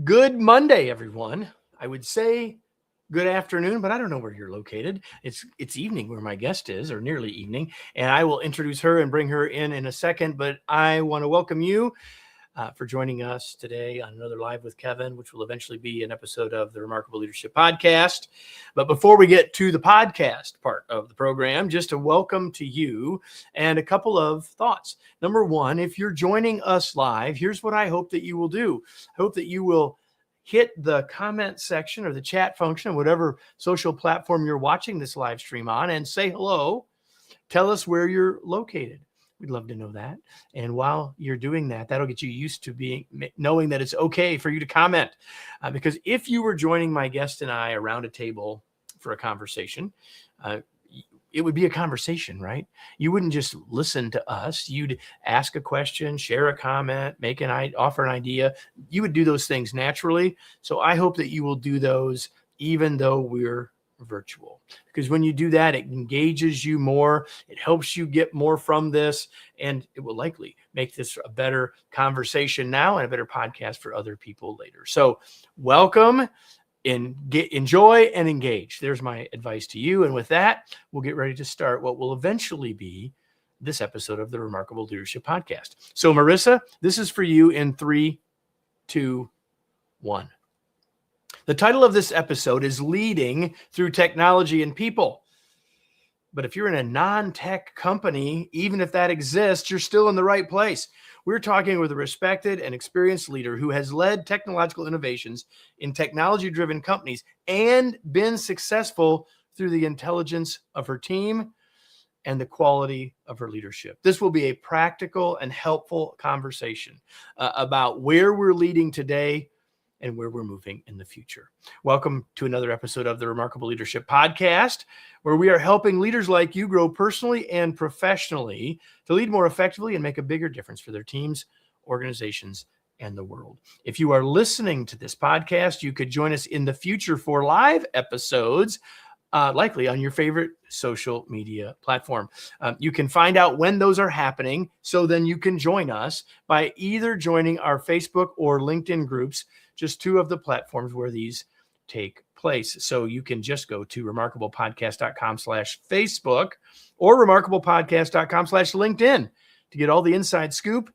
Good Monday, everyone. I would say good afternoon, but I don't know where you're located. It's evening where my guest is, or nearly evening, and I will introduce her and bring her in a second. But I want to welcome you for joining us today on another Live with Kevin, which will eventually be an episode of the Remarkable Leadership Podcast. But before we get to the podcast part of the program, just a welcome to you and a couple of thoughts. Number one, if you're joining us live, here's what I hope that you will do. I hope that you will hit the comment section or the chat function, whatever social platform you're watching this live stream on, and say hello. Tell us where you're located. We'd love to know that. And while you're doing that, that'll get you used to knowing that it's okay for you to comment. Because if you were joining my guest and I around a table for a conversation, it would be a conversation, right? You wouldn't just listen to us. You'd ask a question, share a comment, offer an idea. You would do those things naturally. So I hope that you will do those even though we're virtual, because when you do that, it engages you more. It helps you get more from this, and it will likely make this a better conversation now and a better podcast for other people later. So welcome. Enjoy and engage. There's my advice to you. And with that, we'll get ready to start what will eventually be this episode of the Remarkable Leadership Podcast. So Marissa, this is for you in 3, 2, 1. The title of this episode is Leading Through Technology and People. But if you're in a non-tech company, even if that exists, you're still in the right place. We're talking with a respected and experienced leader who has led technological innovations in technology-driven companies and been successful through the intelligence of her team and the quality of her leadership. This will be a practical and helpful conversation about where we're leading today and where we're moving in the future. Welcome to another episode of the Remarkable Leadership Podcast, where we are helping leaders like you grow personally and professionally to lead more effectively and make a bigger difference for their teams, organizations, and the world. If you are listening to this podcast, you could join us in the future for live episodes, likely on your favorite social media platform. You can find out when those are happening, so then you can join us by either joining our Facebook or LinkedIn groups, just two of the platforms where these take place. So you can just go to remarkablepodcast.com/Facebook or remarkablepodcast.com/LinkedIn to get all the inside scoop,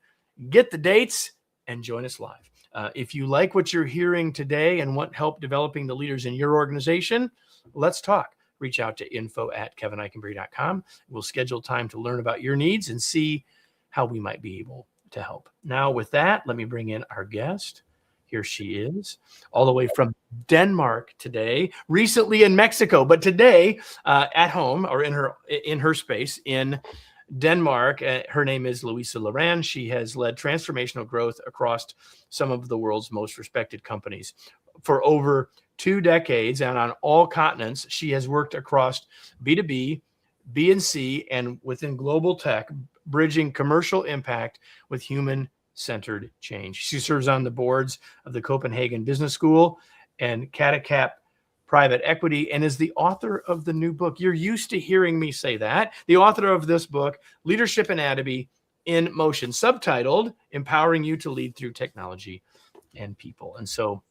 get the dates, and join us live. If you like what you're hearing today and want help developing the leaders in your organization, let's talk. Reach out to info@kevinikenberry.com. We'll schedule time to learn about your needs and see how we might be able to help. Now, with that, let me bring in our guest. Here she is, all the way from Denmark today, recently in Mexico, but today at home or in her space in Denmark. Her name is Louisa Lorman. She has led transformational growth across some of the world's most respected companies for over 2 decades, and on all continents. She has worked across B2B, B&C, and within global tech, bridging commercial impact with human-centered change. She serves on the boards of the Copenhagen Business School and Catacap Private Equity, and is the author of the new book. You're used to hearing me say that. The author of this book, Leadership Anatomy in Motion, subtitled Empowering You to Lead Through Technology and People. And so,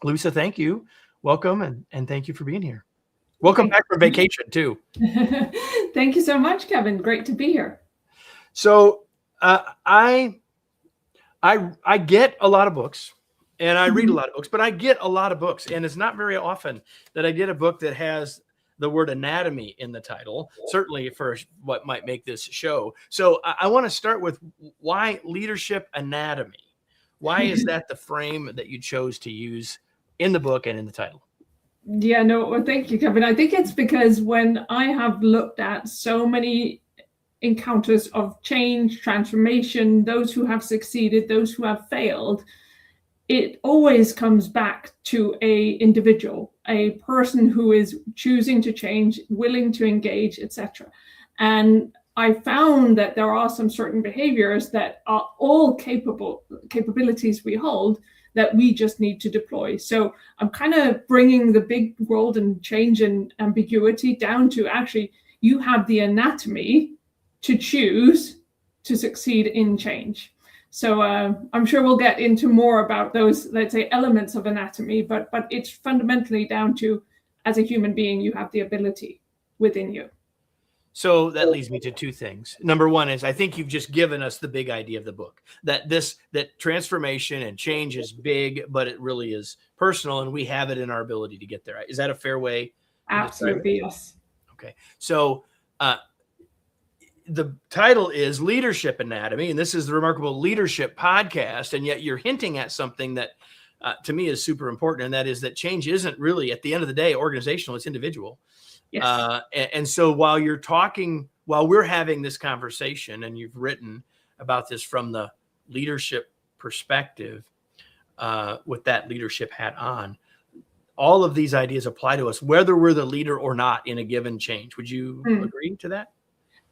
Louisa, thank you. Welcome, and thank you for being here. Welcome back from vacation, too. Thank you so much, Kevin. Great to be here. So I get a lot of books, and I read a lot of books, but I get a lot of books, and it's not very often that I get a book that has the word anatomy in the title, certainly for what might make this show. So I want to start with, why leadership anatomy? Why is that the frame that you chose to use in the book and in the title? Yeah, no, well, thank you, Kevin. I think it's because when I have looked at so many encounters of change, transformation, those who have succeeded, those who have failed, it always comes back to a individual, a person who is choosing to change, willing to engage, etc. And I found that there are some certain behaviors that are all capabilities we hold that we just need to deploy. So I'm kind of bringing the big world and change and ambiguity down to, actually, you have the anatomy to choose to succeed in change. So I'm sure we'll get into more about those, let's say, elements of anatomy, but it's fundamentally down to, as a human being, you have the ability within you. So that leads me to two things. Number one is I think you've just given us the big idea of the book, that transformation and change is big, but it really is personal, and we have it in our ability to get there. Is that a fair way? Absolutely, yes. Okay. So the title is Leadership Anatomy, and this is the Remarkable Leadership Podcast, and yet you're hinting at something that to me is super important, and that is that change isn't really, at the end of the day, organizational, it's individual. Yes. And so while we're having this conversation, and you've written about this from the leadership perspective, with that leadership hat on, all of these ideas apply to us, whether we're the leader or not in a given change. Would you agree to that?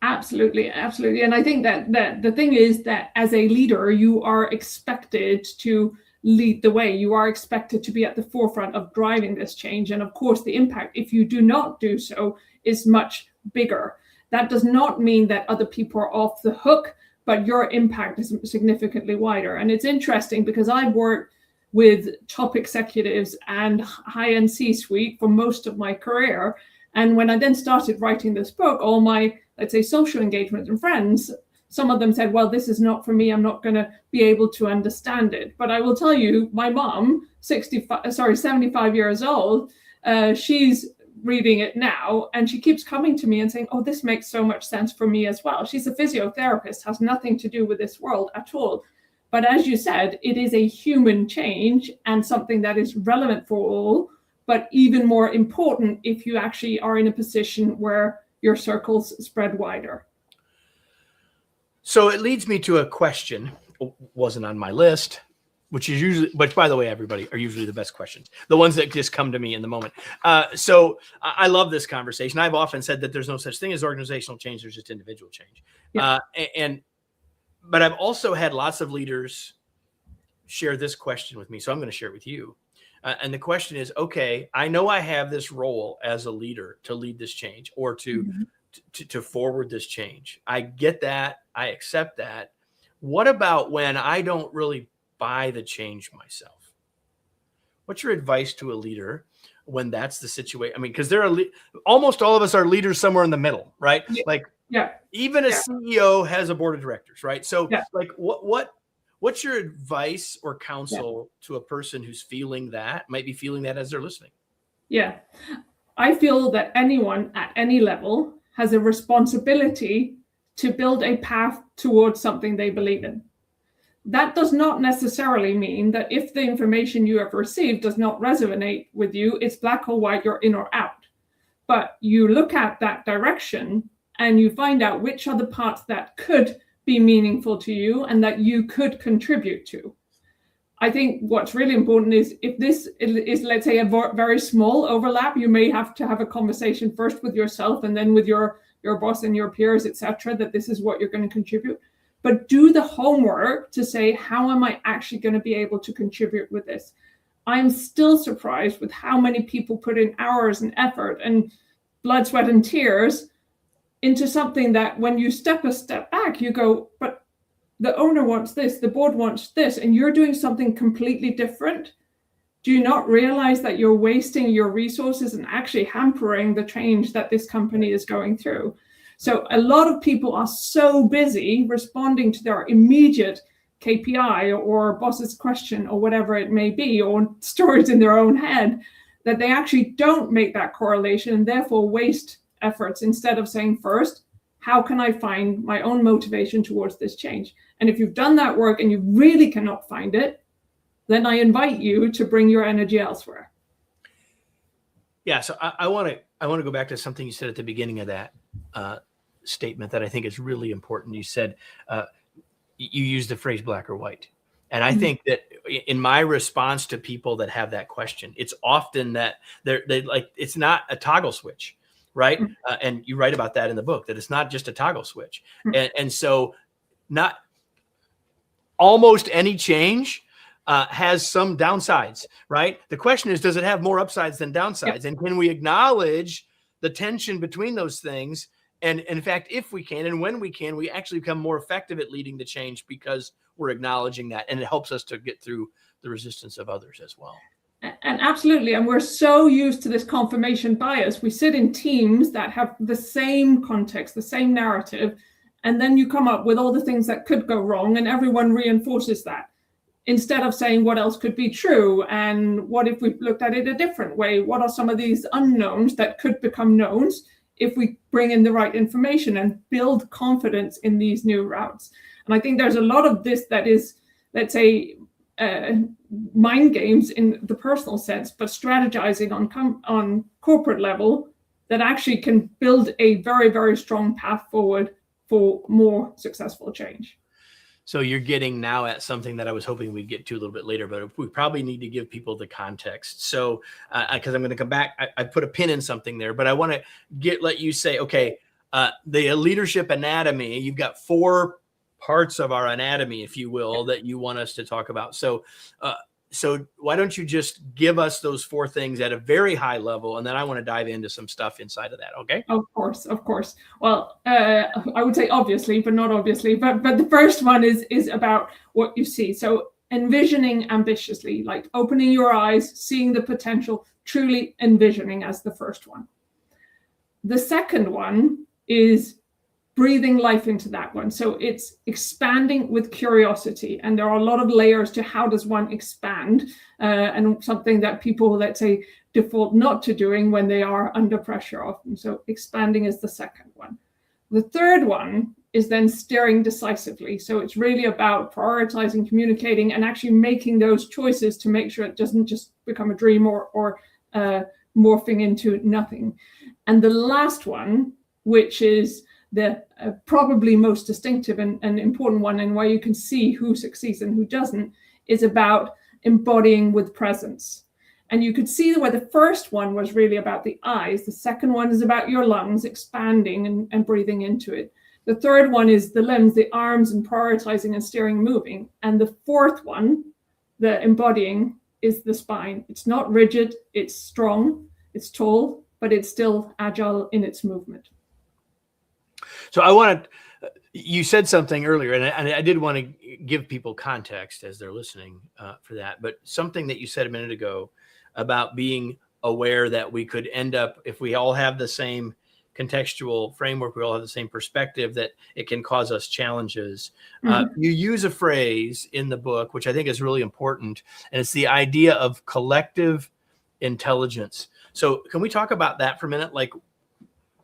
Absolutely, absolutely. And I think that the thing is that as a leader, you are expected to lead the way. You are expected to be at the forefront of driving this change. And of course, the impact, if you do not do so, is much bigger. That does not mean that other people are off the hook, but your impact is significantly wider. And it's interesting because I've worked with top executives and high-end C-suite for most of my career. And when I then started writing this book, all my, let's say, social engagement and friends, some of them said, well, this is not for me. I'm not going to be able to understand it. But I will tell you, my mom, 75 years old, she's reading it now, and she keeps coming to me and saying, oh, this makes so much sense for me as well. She's a physiotherapist, has nothing to do with this world at all. But as you said, it is a human change and something that is relevant for all, but even more important if you actually are in a position where your circles spread wider. So it leads me to a question, wasn't on my list, which by the way, everybody, are usually the best questions, the ones that just come to me in the moment. So I love this conversation. I've often said that there's no such thing as organizational change, there's just individual change. Yeah. But I've also had lots of leaders share this question with me, so I'm going to share it with you. And the question is, okay, I know I have this role as a leader to lead this change or to forward this change. I get that. I accept that. What about when I don't really buy the change myself? What's your advice to a leader when that's the situation? I mean, because almost all of us are leaders somewhere in the middle, right? Even a CEO has a board of directors, right? So like what's your advice or counsel to a person who's might be feeling that as they're listening? Yeah, I feel that anyone at any level has a responsibility to build a path towards something they believe in. That does not necessarily mean that if the information you have received does not resonate with you, it's black or white, you're in or out. But you look at that direction and you find out which are the parts that could be meaningful to you and that you could contribute to. I think what's really important is if this is, let's say, a very small overlap, you may have to have a conversation first with yourself and then with your boss and your peers, etc., that this is what you're going to contribute. But do the homework to say, how am I actually going to be able to contribute with this? I'm still surprised with how many people put in hours and effort and blood, sweat, and tears into something that when you step a step back, you go, but the owner wants this, the board wants this, and you're doing something completely different. Do you not realize that you're wasting your resources and actually hampering the change that this company is going through? So a lot of people are so busy responding to their immediate KPI or boss's question or whatever it may be, or stories in their own head, that they actually don't make that correlation and therefore waste efforts instead of saying first, how can I find my own motivation towards this change? And if you've done that work and you really cannot find it, then I invite you to bring your energy elsewhere. Yeah, so I want to go back to something you said at the beginning of that statement that I think is really important. You said you used the phrase black or white. And I think that in my response to people that have that question, it's often that they like, it's not a toggle switch, right? And you write about that in the book, that it's not just a toggle switch. And so not almost any change has some downsides, right? The question is, does it have more upsides than downsides? And can we acknowledge the tension between those things And in fact, if we can, and when we can, we actually become more effective at leading the change because we're acknowledging that, and it helps us to get through the resistance of others as well. And absolutely. And we're so used to this confirmation bias. We sit in teams that have the same context, the same narrative, and then you come up with all the things that could go wrong, and everyone reinforces that instead of saying what else could be true, and what if we looked at it a different way? What are some of these unknowns that could become knowns if we bring in the right information and build confidence in these new routes? And I think there's a lot of this that is, let's say, mind games in the personal sense, but strategizing on corporate level that actually can build a very, very strong path forward for more successful change. So you're getting now at something that I was hoping we'd get to a little bit later, but we probably need to give people the context. So, because I'm going to come back, I put a pin in something there, but I want to let you say, okay, the leadership anatomy, you've got 4 parts of our anatomy, if you will, that you want us to talk about. So why don't you just give us those 4 things at a very high level, and then I want to dive into some stuff inside of that. Okay? Of course. Well, I would say obviously, but not obviously. But the first one is about what you see. So envisioning ambitiously, like opening your eyes, seeing the potential, truly envisioning as the first one. The second one is breathing life into that one. So it's expanding with curiosity. And there are a lot of layers to how does one expand, and something that people, let's say, default not to doing when they are under pressure often. So expanding is the second one. The third one is then steering decisively. So it's really about prioritizing, communicating, and actually making those choices to make sure it doesn't just become a dream or morphing into nothing. And the last one, which is the probably most distinctive and important one, and where you can see who succeeds and who doesn't, is about embodying with presence. And you could see where the first one was really about the eyes. The second one is about your lungs, expanding and breathing into it. The third one is the limbs, the arms, and prioritizing and steering, moving. And the fourth one, the embodying, is the spine. It's not rigid, it's strong, it's tall, but it's still agile in its movement. So you said something earlier, and I did want to give people context as they're listening for that, but something that you said a minute ago about being aware that we could end up, if we all have the same contextual framework, we all have the same perspective, that it can cause us challenges. You use a phrase in the book, which I think is really important, and it's the idea of collective intelligence. So can we talk about that for a minute? Like,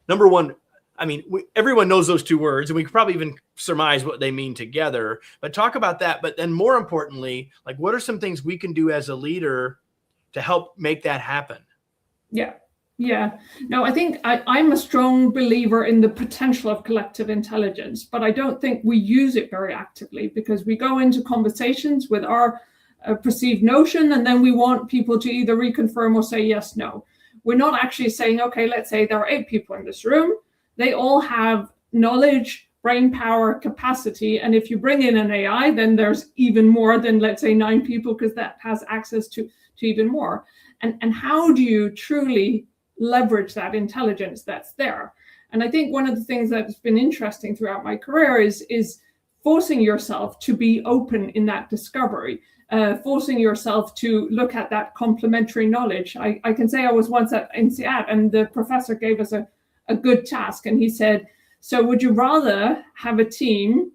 number one, I mean, everyone knows those 2 words, and we could probably even surmise what they mean together, but talk about that. But then more importantly, like, what are some things we can do as a leader to help make that happen? Yeah. No, I think I'm a strong believer in the potential of collective intelligence, but I don't think we use it very actively, because we go into conversations with our perceived notion, and then we want people to either reconfirm or say yes, no. We're not actually saying, okay, let's say there are 8 people in this room. They all have knowledge, brain power, capacity. And if you bring in an AI, then there's even more than, let's say, 9 people, because that has access to even more. And how do you truly leverage that intelligence that's there? And I think one of the things that's been interesting throughout my career is forcing yourself to be open in that discovery, forcing yourself to look at that complementary knowledge. I can say I was once at INSEAD, and the professor gave us a good task. And he said, so would you rather have a team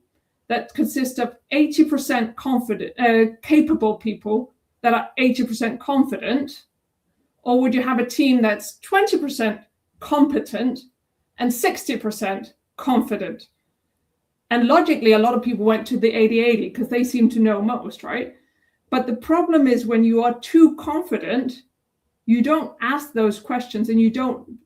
that consists of 80% capable people that are 80% confident, or would you have a team that's 20% competent and 60% confident? And logically, a lot of people went to the 80-80 because they seem to know most, right? But the problem is, when you are too confident, you don't ask those questions, and you don't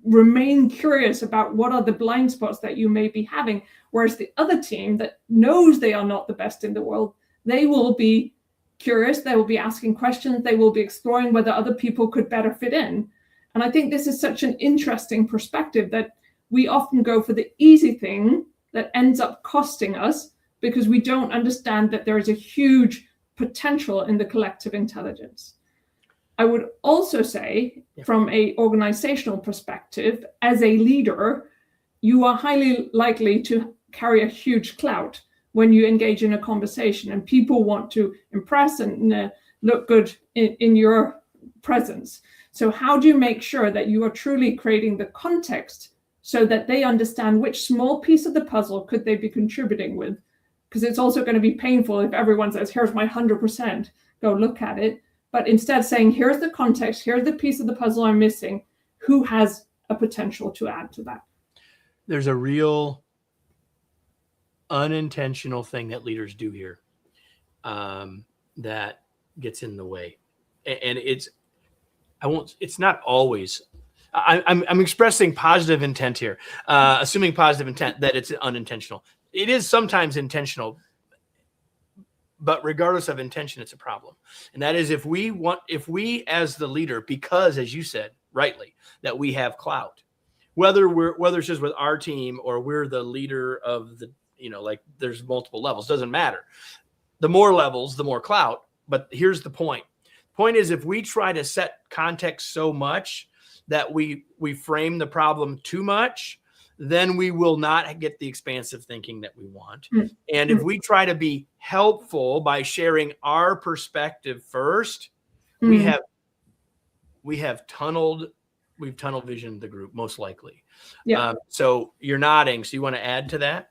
remain curious about what are the blind spots that you may be having. Whereas the other team that knows they are not the best in the world, they will be curious, they will be asking questions, they will be exploring whether other people could better fit in. And I think this is such an interesting perspective, that we often go for the easy thing that ends up costing us, because we don't understand that there is a huge potential in the collective intelligence. I would also say, from an organizational perspective, as a leader, you are highly likely to carry a huge clout when you engage in a conversation, and people want to impress and look good in your presence. So how do you make sure that you are truly creating the context so that they understand which small piece of the puzzle could they be contributing with? Because it's also going to be painful if everyone says, here's my 100%, go look at it. But instead saying, here's the context, here's the piece of the puzzle I'm missing, who has a potential to add to that? There's a real unintentional thing that leaders do here that gets in the way. And it's not always, I'm expressing positive intent here, assuming positive intent that it's unintentional. It is sometimes intentional, but regardless of intention, it's a problem. And that is if we as the leader, because as you said rightly, that we have clout, whether it's just with our team or we're the leader of the, like there's multiple levels, doesn't matter. The more levels, the more clout. But here's the point. Point is, if we try to set context so much that we frame the problem too much, then we will not get the expansive thinking that we want. Mm-hmm. And if we try to be helpful by sharing our perspective first, mm-hmm. we've tunnel visioned the group, most likely. Yeah. So you're nodding. So you want to add to that?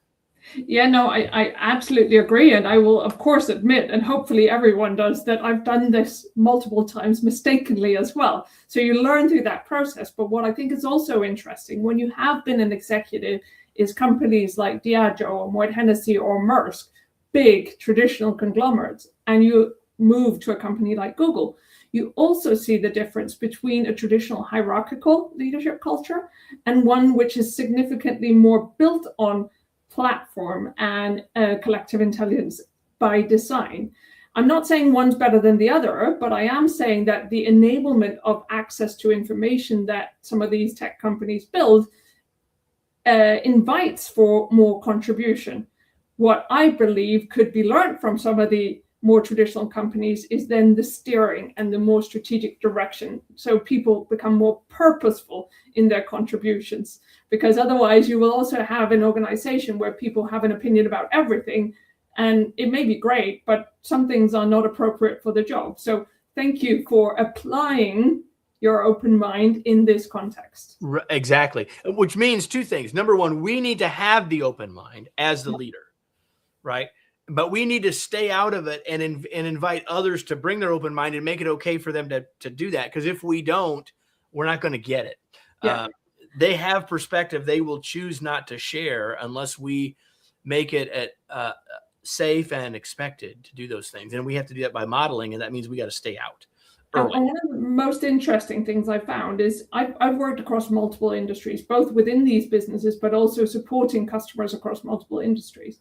Yeah, no, I absolutely agree. And I will, of course, admit, and hopefully everyone does, that I've done this multiple times mistakenly as well. So you learn through that process. But what I think is also interesting, when you have been an executive, is companies like Diageo or Moet Hennessy or Maersk, big traditional conglomerates, and you move to a company like Google, you also see the difference between a traditional hierarchical leadership culture and one which is significantly more built on platform and collective intelligence by design. I'm not saying one's better than the other, but I am saying that the enablement of access to information that some of these tech companies build invites for more contribution. What I believe could be learned from some of the more traditional companies is then the steering and the more strategic direction, so people become more purposeful in their contributions. Because otherwise you will also have an organization where people have an opinion about everything, and it may be great, but some things are not appropriate for the job. So thank you for applying your open mind in this context. Exactly. Which means two things. Number one, we need to have the open mind as the leader, right? But we need to stay out of it and invite others to bring their open mind and make it okay for them to do that. Because if we don't, we're not going to get it. Yeah. They have perspective. They will choose not to share unless we make it safe and expected to do those things. And we have to do that by modeling. And that means we got to stay out early. And one of the most interesting things I found is I've worked across multiple industries, both within these businesses, but also supporting customers across multiple industries.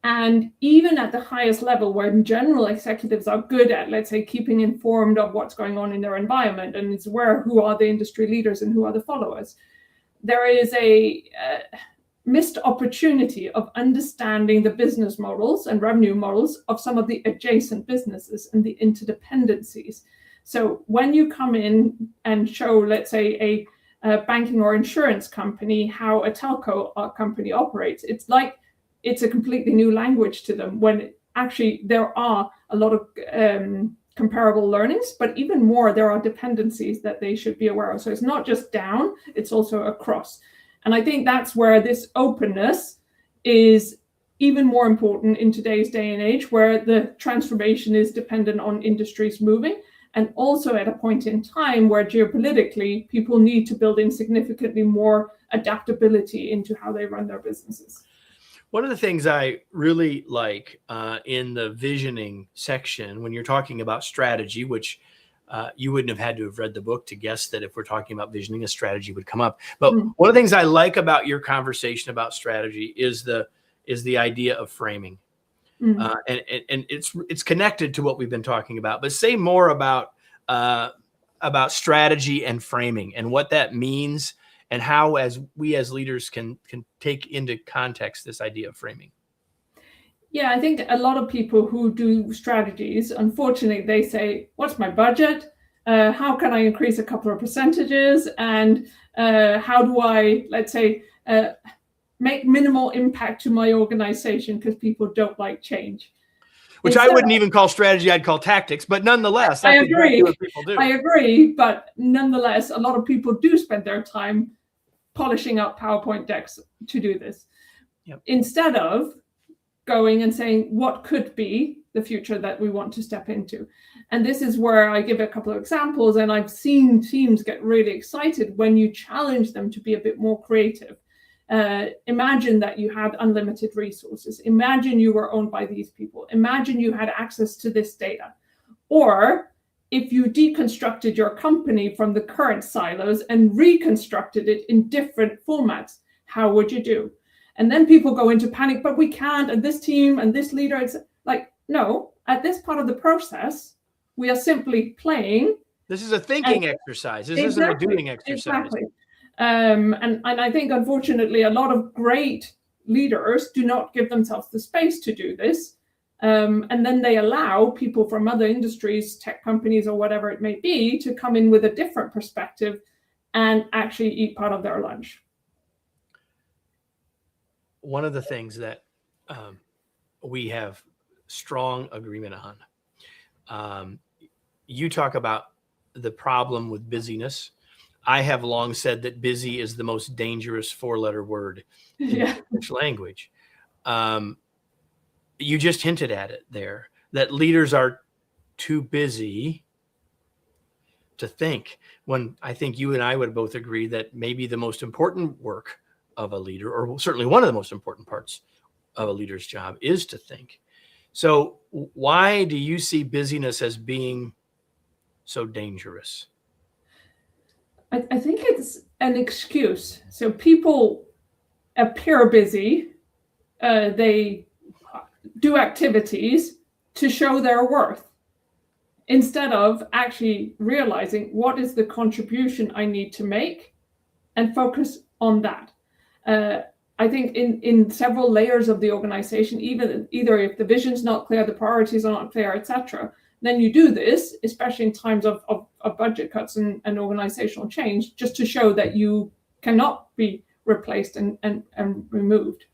And even at the highest level, where general executives are good at, let's say, keeping informed of what's going on in their environment and it's who are the industry leaders and who are the followers, there is a missed opportunity of understanding the business models and revenue models of some of the adjacent businesses and the interdependencies. So when you come in and show, let's say, a banking or insurance company how a telco company operates, it's like it's a completely new language to them, when actually there are a lot of comparable learnings, but even more, there are dependencies that they should be aware of. So it's not just down, it's also across. And I think that's where this openness is even more important in today's day and age, where the transformation is dependent on industries moving, and also at a point in time where geopolitically people need to build in significantly more adaptability into how they run their businesses. One of the things I really like in the visioning section, when you're talking about strategy, which you wouldn't have had to have read the book to guess that if we're talking about visioning, a strategy would come up. But one of the things I like about your conversation about strategy is the idea of framing. And it's connected to what we've been talking about. But say more about strategy and framing and what that means, and how we as leaders can take into context this idea of framing. Yeah, I think a lot of people who do strategies, unfortunately, they say, what's my budget? How can I increase a couple of percentages? And how do I, let's say, make minimal impact to my organization because people don't like change. Which I wouldn't even call strategy, I'd call tactics, but nonetheless, that's exactly what people do. I agree, but nonetheless, a lot of people do spend their time polishing up PowerPoint decks to do this. Yep. Instead of going and saying what could be the future that we want to step into. And this is where I give a couple of examples, and I've seen teams get really excited when you challenge them to be a bit more creative. Imagine that you had unlimited resources. Imagine you were owned by these people. Imagine you had access to this data. Or if you deconstructed your company from the current silos and reconstructed it in different formats, how would you do? And then people go into panic, but we can't, and this team and this leader, it's like, no, at this part of the process, we are simply playing. This is a thinking exercise. This isn't a doing exercise. Exactly. And I think, unfortunately, a lot of great leaders do not give themselves the space to do this. And then they allow people from other industries, tech companies or whatever it may be, to come in with a different perspective and actually eat part of their lunch. One of the things that we have strong agreement on, you talk about the problem with busyness. I have long said that busy is the most dangerous four-letter word in English language. You just hinted at it there, that leaders are too busy to think, when I think you and I would both agree that maybe the most important work of a leader, or certainly one of the most important parts of a leader's job, is to think. So why do you see busyness as being so dangerous? I think it's an excuse. So people appear busy. They do activities to show their worth, instead of actually realizing what is the contribution I need to make and focus on that. I think in several layers of the organization, either if the vision's not clear, the priorities are not clear, etc., then you do this, especially in times of budget cuts and organizational change, just to show that you cannot be replaced and removed.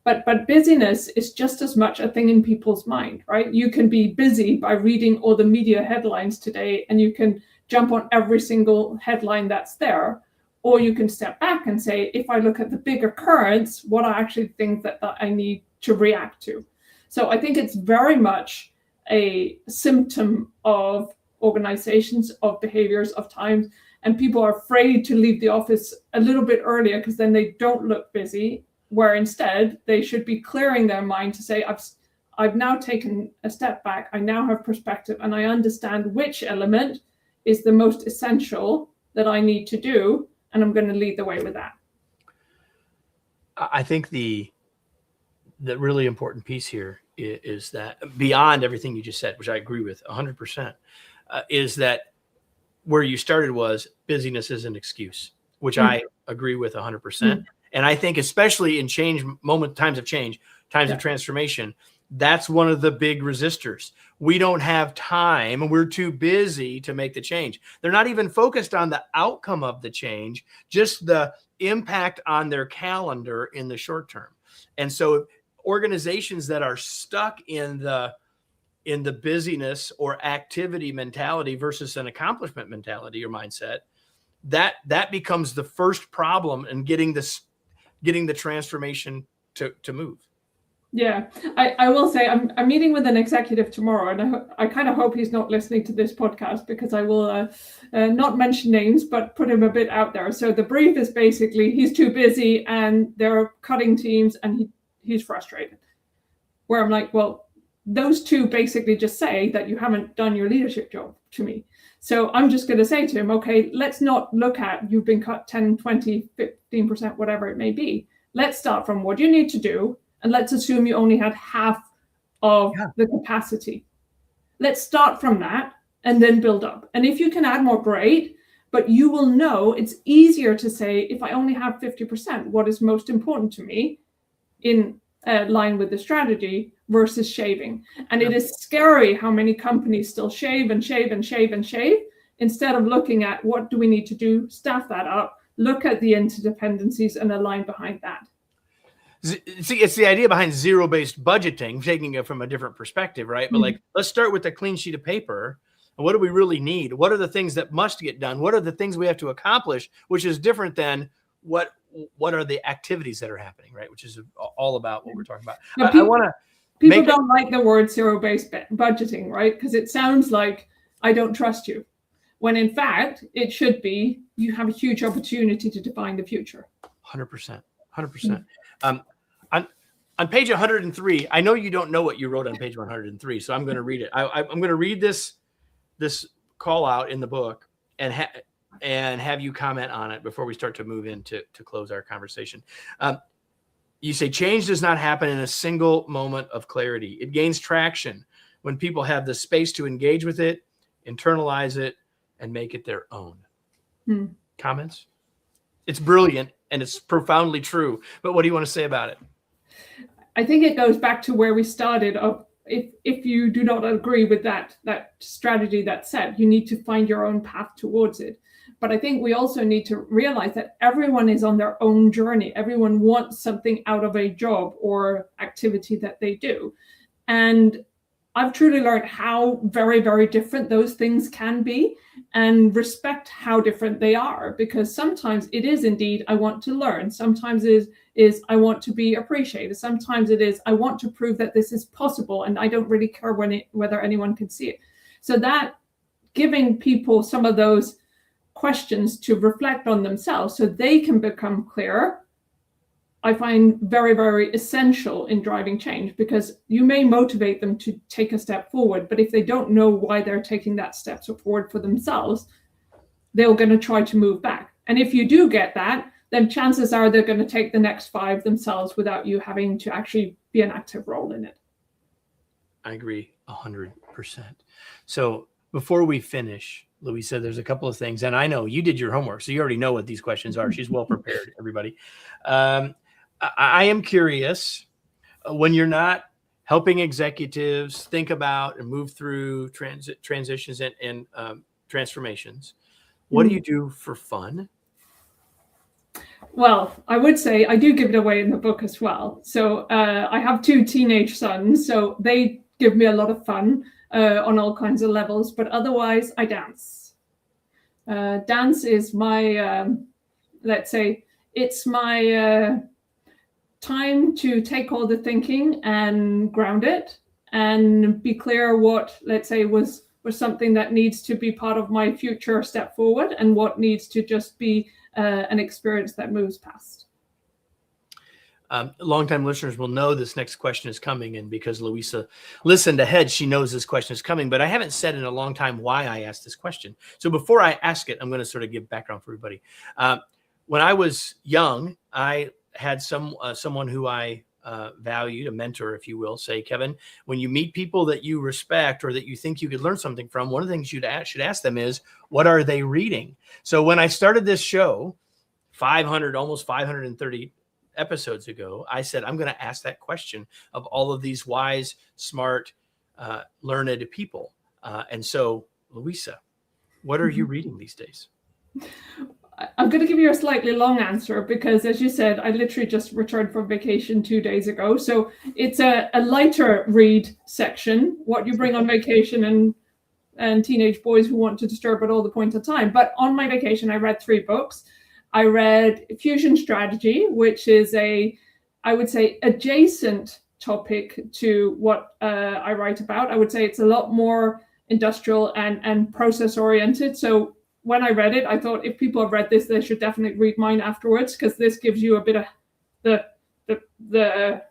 But busyness is just as much a thing in people's mind, right? You can be busy by reading all the media headlines today, and you can jump on every single headline that's there. Or you can step back and say, if I look at the bigger currents, what are actually things that I need to react to? So I think it's very much a symptom of organizations, of behaviors, of times, and people are afraid to leave the office a little bit earlier because then they don't look busy, where instead they should be clearing their mind to say, I've now taken a step back, I now have perspective, and I understand which element is the most essential that I need to do, and I'm going to lead the way with that. I think the really important piece here is that, beyond everything you just said, which I agree with 100%, is that where you started was busyness is an excuse, which I agree with 100%. And I think especially in times of change, times of transformation, that's one of the big resistors. We don't have time. We're too busy to make the change. They're not even focused on the outcome of the change, just the impact on their calendar in the short term. And so organizations that are stuck in the busyness or activity mentality versus an accomplishment mentality or mindset, that becomes the first problem in getting the transformation to move. Yeah, I will say I'm meeting with an executive tomorrow, and I kind of hope he's not listening to this podcast, because I will not mention names, but put him a bit out there. So the brief is basically he's too busy and they're cutting teams and he's frustrated. Where I'm like, well, those two basically just say that you haven't done your leadership job to me. So I'm just going to say to him, okay, let's not look at you've been cut 10, 20, 15%, whatever it may be. Let's start from what you need to do. And let's assume you only had half of the capacity. Let's start from that and then build up. And if you can add more, great. But you will know it's easier to say, if I only have 50%, what is most important to me in line with the strategy versus shaving. And it is scary how many companies still shave and shave and shave and shave, instead of looking at what do we need to do, staff that up, look at the interdependencies and align behind that. See, it's the idea behind zero-based budgeting, taking it from a different perspective, right? But like, let's start with a clean sheet of paper. And what do we really need? What are the things that must get done? What are the things we have to accomplish? Which is different than what are the activities that are happening, right? Which is all about what we're talking about. I want to. People don't like the word zero-based budgeting, right? Because it sounds like I don't trust you. When in fact, it should be you have a huge opportunity to define the future. 100%. 100%. On page 103, I know you don't know what you wrote on page 103, so I'm going to read it. I'm going to read this call out in the book and have you comment on it before we start to move into close our conversation. You say change does not happen in a single moment of clarity. It gains traction when people have the space to engage with it, internalize it, and make it their own. Comments? It's brilliant and it's profoundly true. But what do you want to say about it? I think it goes back to where we started. If you do not agree with that strategy that's set, you need to find your own path towards it. But I think we also need to realize that everyone is on their own journey. Everyone wants something out of a job or activity that they do. And I've truly learned how very, very different those things can be, and respect how different they are, because sometimes it is indeed, I want to learn. Sometimes it is I want to be appreciated. Sometimes it is I want to prove that this is possible and I don't really care whether anyone can see it. So that giving people some of those questions to reflect on themselves so they can become clearer, I find very, very essential in driving change, because you may motivate them to take a step forward, but if they don't know why they're taking that step forward for themselves, they're going to try to move back. And if you do get that, then chances are they're going to take the next 5 themselves without you having to actually be an active role in it. I agree 100%. So before we finish, Louisa, there's a couple of things, and I know you did your homework, so you already know what these questions are. She's well prepared, everybody. I am curious, when you're not helping executives think about and move through transitions and transformations, what do you do for fun? Well, I would say I do give it away in the book as well. So I have 2 teenage sons, so they give me a lot of fun on all kinds of levels. But otherwise, I dance. Dance is my, let's say, it's my time to take all the thinking and ground it and be clear what, let's say, was something that needs to be part of my future step forward and what needs to just be an experience that moves past. Longtime listeners will know this next question is coming, and because Louisa listened ahead, she knows this question is coming, but I haven't said in a long time why I asked this question. So before I ask it, I'm going to sort of give background for everybody. When I was young, I had someone who I valued, a mentor, if you will, say, Kevin, when you meet people that you respect or that you think you could learn something from, one of the things you should ask them is, what are they reading? So when I started this show, almost 530 episodes ago, I said, I'm going to ask that question of all of these wise, smart, learned people. And so, Louisa, what are you reading these days? I'm going to give you a slightly long answer because, as you said, I literally just returned from vacation 2 days ago. So it's a lighter read section, what you bring on vacation and teenage boys who want to disturb at all the points of time. But on my vacation, I read 3 books. I read Fusion Strategy, which is I would say, adjacent topic to what I write about. I would say it's a lot more industrial and process oriented. So when I read it, I thought if people have read this, they should definitely read mine afterwards, because this gives you a bit of the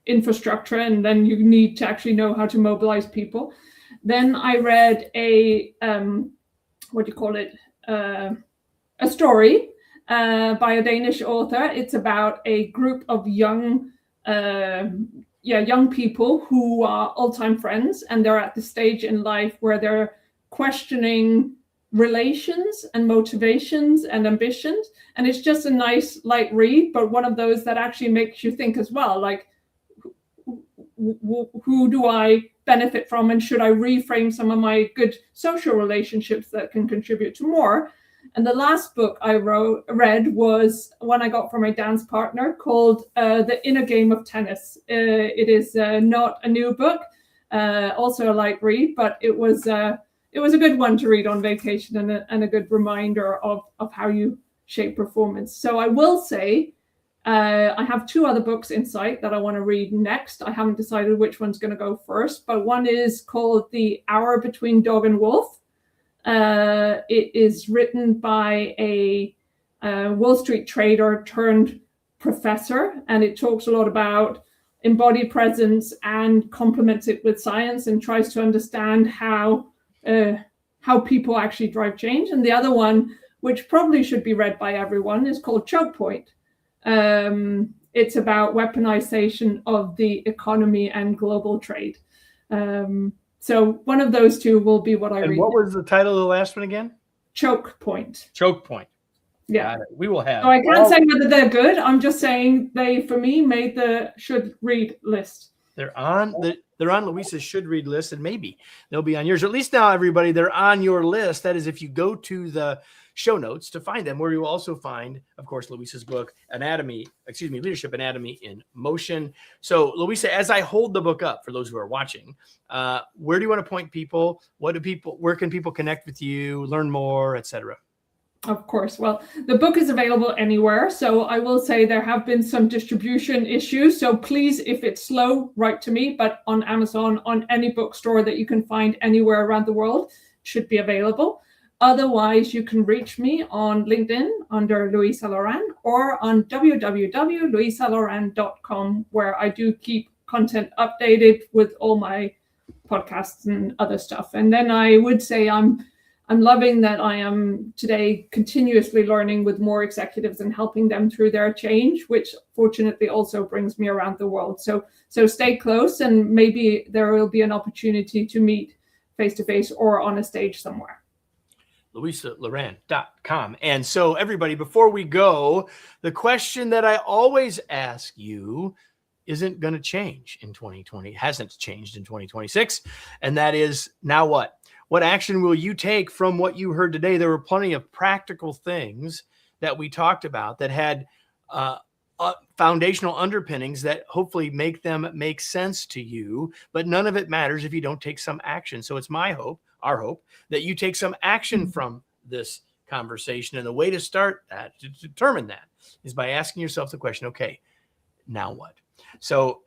infrastructure, and then you need to actually know how to mobilize people. Then I read a story by a Danish author. It's about a group of young people who are all-time friends, and they're at the stage in life where they're questioning relations and motivations and ambitions. And it's just a nice light read, but one of those that actually makes you think as well, like, who do I benefit from, and should I reframe some of my good social relationships that can contribute to more? And the last book I read was one I got from my dance partner called The Inner Game of Tennis. It is not a new book, also a light read, but it was a good one to read on vacation and a good reminder of how you shape performance. So I will say, I have 2 other books in sight that I want to read next. I haven't decided which one's going to go first, but one is called The Hour Between Dog and Wolf. It is written by a Wall Street trader turned professor, and it talks a lot about embodied presence and complements it with science and tries to understand how people actually drive change. And the other one, which probably should be read by everyone, is called Choke Point. It's about weaponization of the economy and global trade. So one of those 2 will be what I read. And what was the title of the last one again? Choke Point. Choke Point. Yeah. We will have. So I can't say whether they're good. I'm just saying they, for me, made the should read list. They're on Louisa's should read list, and maybe they'll be on yours. Or at least now, everybody, they're on your list. That is, if you go to the show notes to find them, where you will also find, of course, Louisa's book, Leadership Anatomy in Motion. So, Louisa, as I hold the book up for those who are watching, where do you want to point people? Where can people connect with you, learn more, etc.? Of course. Well, the book is available anywhere. So I will say there have been some distribution issues. So please, if it's slow, write to me. But on Amazon, on any bookstore that you can find anywhere around the world, it should be available. Otherwise, you can reach me on LinkedIn under Louisa Lorman or on www.louisalorman.com, where I do keep content updated with all my podcasts and other stuff. And then I would say I'm loving that I am today continuously learning with more executives and helping them through their change, which fortunately also brings me around the world. So stay close, and maybe there will be an opportunity to meet face-to-face or on a stage somewhere. LouisaLorman.com. And so everybody, before we go, the question that I always ask you isn't going to change in 2020, hasn't changed in 2026. And that is, now what? What action will you take from what you heard today? There were plenty of practical things that we talked about that had foundational underpinnings that hopefully make them make sense to you, but none of it matters if you don't take some action. So it's my hope, our hope, that you take some action from this conversation. And the way to start that, to determine that, is by asking yourself the question, okay, now what? So,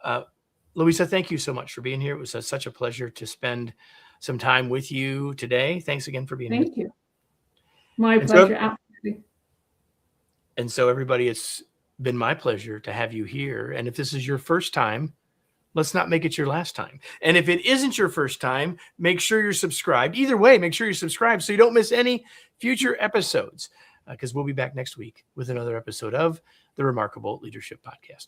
Louisa, thank you so much for being here. It was such a pleasure to spend some time with you today. Thanks again for being here. Thank you. My pleasure. Absolutely. And so, everybody, it's been my pleasure to have you here. And if this is your first time, let's not make it your last time. And if it isn't your first time, make sure you're subscribed. Either way, make sure you're subscribed so you don't miss any future episodes, because we'll be back next week with another episode of the Remarkable Leadership Podcast.